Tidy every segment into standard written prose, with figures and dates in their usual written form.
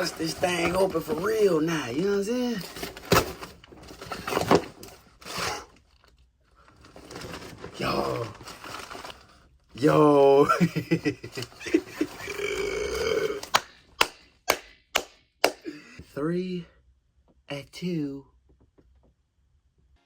bust this thing open for real now, you know what I'm saying? Yo. 3 at 2.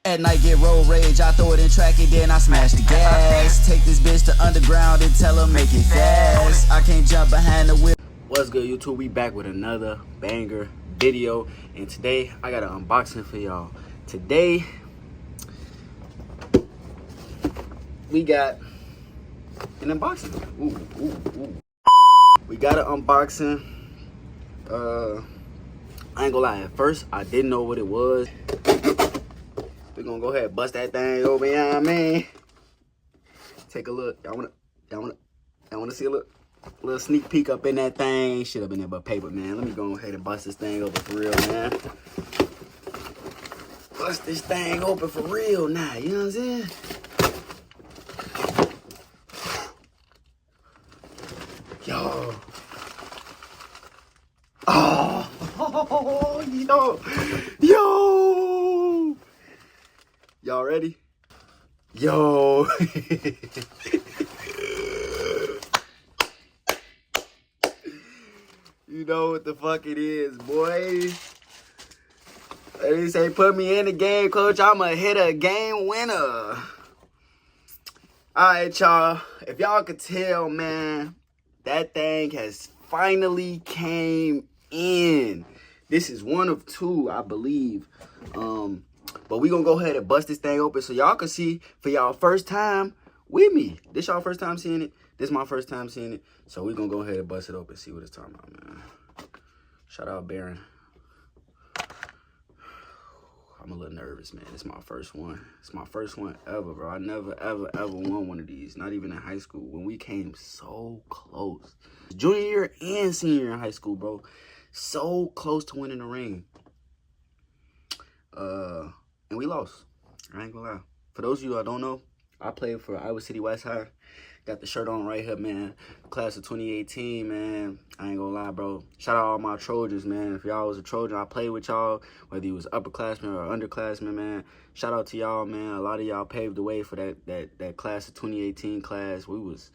At night get road rage, I throw it in track and then I smash the gas. Take this bitch to underground and tell her make it fast. I can't jump behind the wheel. What's good, YouTube? We back with another banger video, and today I got an unboxing for y'all. Today we got an unboxing. Ooh. We got an unboxing. I ain't gonna lie, at first I didn't know what it was. We're gonna go ahead and bust that thing open, you know what I mean? Take a look. Y'all wanna see a little sneak peek up in that thing? Ain't shit up in there but paper, man. Let me go ahead and bust this thing open for real, man. Bust this thing open for real now, you know what I'm saying? Yo. Oh, yo. Y'all ready? Yo. You know what the fuck it is, boy. They say put me in the game, coach. I'ma hit a game winner. Alright, y'all. If y'all could tell, man, that thing has finally came in. This is one of two, I believe. But we gonna go ahead and bust this thing open so y'all can see for y'all first time with me. This y'all first time seeing it. This my first time seeing it. So we gonna go ahead and bust it open, see what it's talking about, man. Shout out Baron. I'm a little nervous, man. It's my first one. It's my first one ever, bro. I never, ever won one of these. Not even in high school. When we came so close. Junior year and senior year in high school, bro. So close to winning the ring. And we lost. I ain't gonna lie. For those of you that don't know, I played for Iowa City West High. Got the shirt on right here, man. Class of 2018, man. I ain't gonna lie, bro. Shout out all my Trojans, man. If y'all was a Trojan, I played with y'all. Whether you was upperclassmen or underclassmen, man. Shout out to y'all, man. A lot of y'all paved the way for that class of 2018 class. We was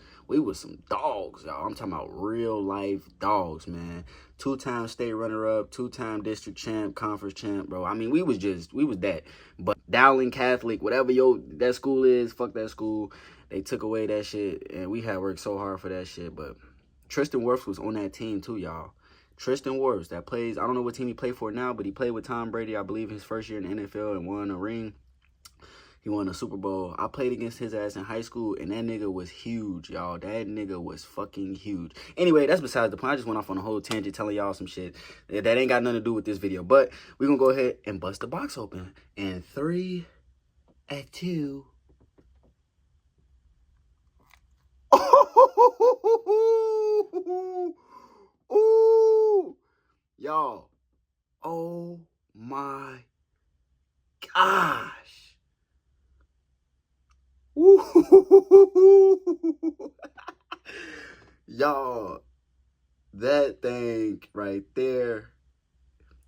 some dogs, y'all. I'm talking about real life dogs, man. 2-time state runner-up, 2-time district champ, conference champ, bro. I mean, we was that. But Dowling Catholic, whatever that school is, fuck that school. They took away that shit, and we had worked so hard for that shit. But Tristan Wirfs was on that team too, y'all. Tristan Wirfs, that plays, I don't know what team he played for now, but he played with Tom Brady, I believe, his first year in the NFL and won a ring. He won a Super Bowl. I played against his ass in high school, and that nigga was huge, y'all. That nigga was fucking huge. Anyway, that's besides the point. I just went off on a whole tangent telling y'all some shit that ain't got nothing to do with this video. But we're going to go ahead and bust the box open. And 3 at 2. Ooh, y'all. Oh my gosh. Y'all, that thing right there.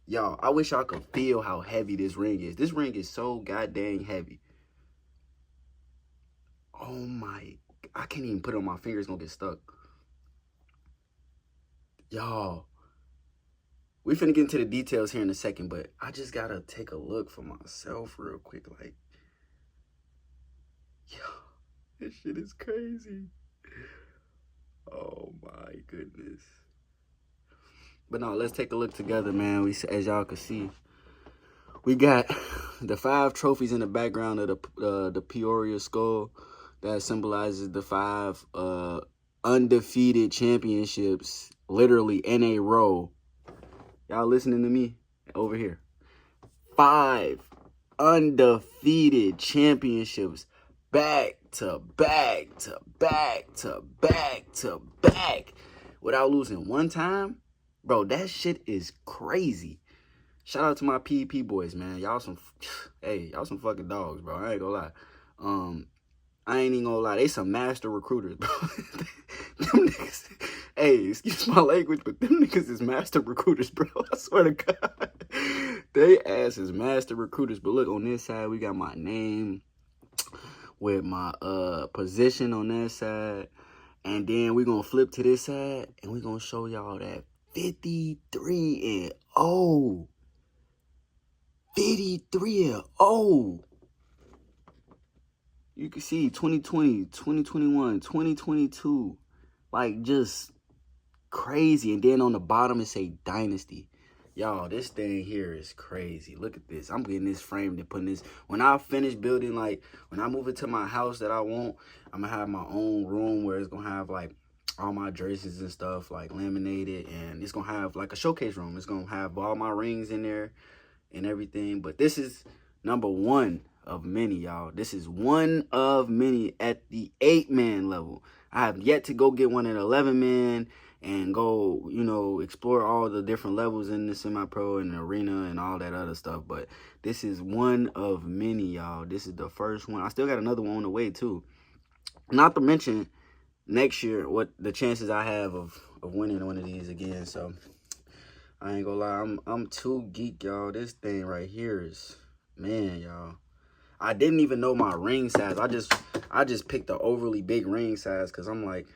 Y'all, I wish y'all could feel how heavy this ring is. This ring is so goddamn heavy. Oh my, I can't even put it on my fingers, it's gonna get stuck. Y'all, we finna get into the details here in a second, but I just gotta take a look for myself real quick. Like, yo, this shit is crazy. Oh my goodness. But no, let's take a look together, man. As y'all can see, we got the 5 trophies in the background of the Peoria skull. That symbolizes the 5 undefeated championships, literally in a row. Y'all listening to me over here? 5 undefeated championships, back to back to back to back to back, without losing one time. Bro, that shit is crazy. Shout out to my PEP boys, man. Y'all some, hey, y'all some fucking dogs, bro. I ain't gonna lie. I ain't even gonna lie, they some master recruiters, bro. Them niggas, hey, excuse my language, but them niggas is master recruiters, bro. I swear to God. They ass is master recruiters. But look, on this side, we got my name with my position on that side. And then we gonna flip to this side and we gonna show y'all that 53-0. 53-0. You can see 2020, 2021, 2022. Like, just crazy. And then on the bottom it say Dynasty. Y'all, this thing here is crazy. Look at this. I'm getting this framed and putting this. When I finish building, like, when I move into my house that I want, I'm going to have my own room where it's going to have, like, all my jerseys and stuff, like, laminated. And it's going to have, like, a showcase room. It's going to have all my rings in there and everything. But this is number one of many, y'all. This is one of many at the 8-man level. I have yet to go get one at 11-man and go, you know, explore all the different levels in the semi-pro and the arena and all that other stuff. But this is one of many, y'all. This is the first one. I still got another one on the way, too. Not to mention, next year, what the chances I have of winning one of these again. So, I ain't gonna lie. I'm too geek, y'all. This thing right here is, man, y'all. I didn't even know my ring size. I just picked the overly big ring size because I'm like,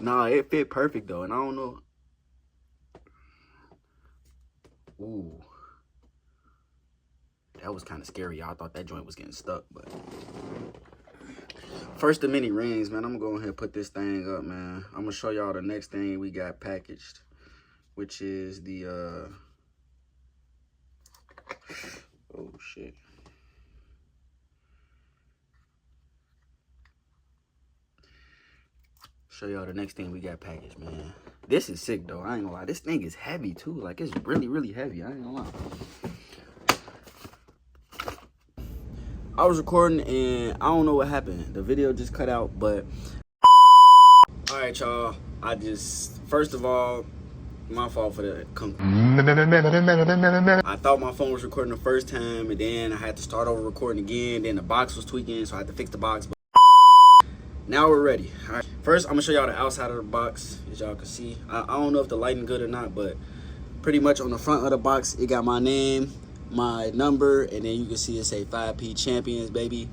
nah, it fit perfect though, and I don't know. Ooh, that was kind of scary, y'all. I thought that joint was getting stuck, but first of many rings, man. I'm gonna go ahead and put this thing up, man. I'm gonna show y'all the next thing we got packaged, which is the oh shit. Show y'all the next thing we got packaged, man. This is sick though. I ain't gonna lie. This thing is heavy too. Like, it's really, really heavy. I ain't gonna lie. I was recording and I don't know what happened. The video just cut out, but all right, y'all. First of all, my fault for the I thought my phone was recording the first time, and then I had to start over recording again. Then the box was tweaking, so I had to fix the box. But now we're ready. All right. First, I'm gonna show y'all the outside of the box, as y'all can see. I don't know if the lighting good or not, but pretty much on the front of the box, it got my name, my number, and then you can see it say 5P Champions, baby.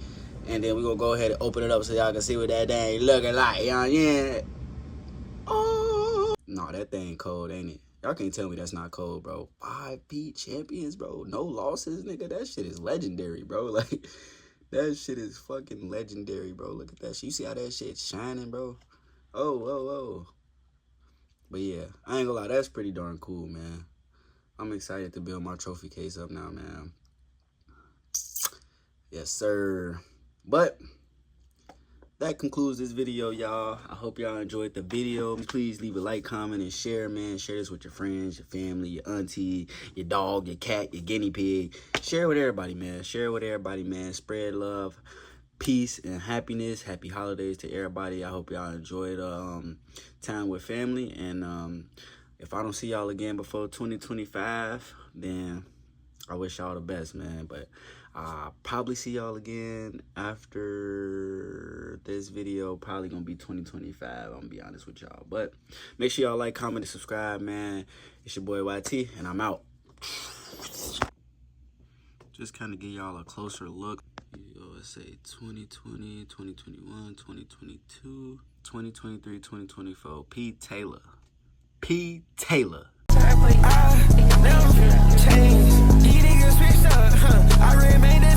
And then we're gonna go ahead and open it up so y'all can see what that thing looking like. Yeah. Oh. No, that thing cold, ain't it? Y'all can't tell me that's not cold, bro. 5P Champions, bro. No losses, nigga. That shit is legendary, bro. Like, that shit is fucking legendary, bro. Look at that shit. You see how that shit's shining, bro? Oh, whoa, whoa. But yeah, I ain't gonna lie. That's pretty darn cool, man. I'm excited to build my trophy case up now, man. Yes, sir. But that concludes this video, y'all. I hope y'all enjoyed the video. Please leave a like, comment, and share, man. Share this with your friends, your family, your auntie, your dog, your cat, your guinea pig. Share it with everybody, man. Share it with everybody, man. Spread love, peace, and happiness. Happy holidays to everybody. I hope y'all enjoyed time with family. And if I don't see y'all again before 2025, then I wish y'all the best, man. But I'll probably see y'all again after this video. Probably gonna be 2025. I'm gonna be honest with y'all. But make sure y'all like, comment, and subscribe, man. It's your boy YT, and I'm out. Just kind of give y'all a closer look. Let's say 2020, 2021, 2022, 2023, 2024. P. Taylor.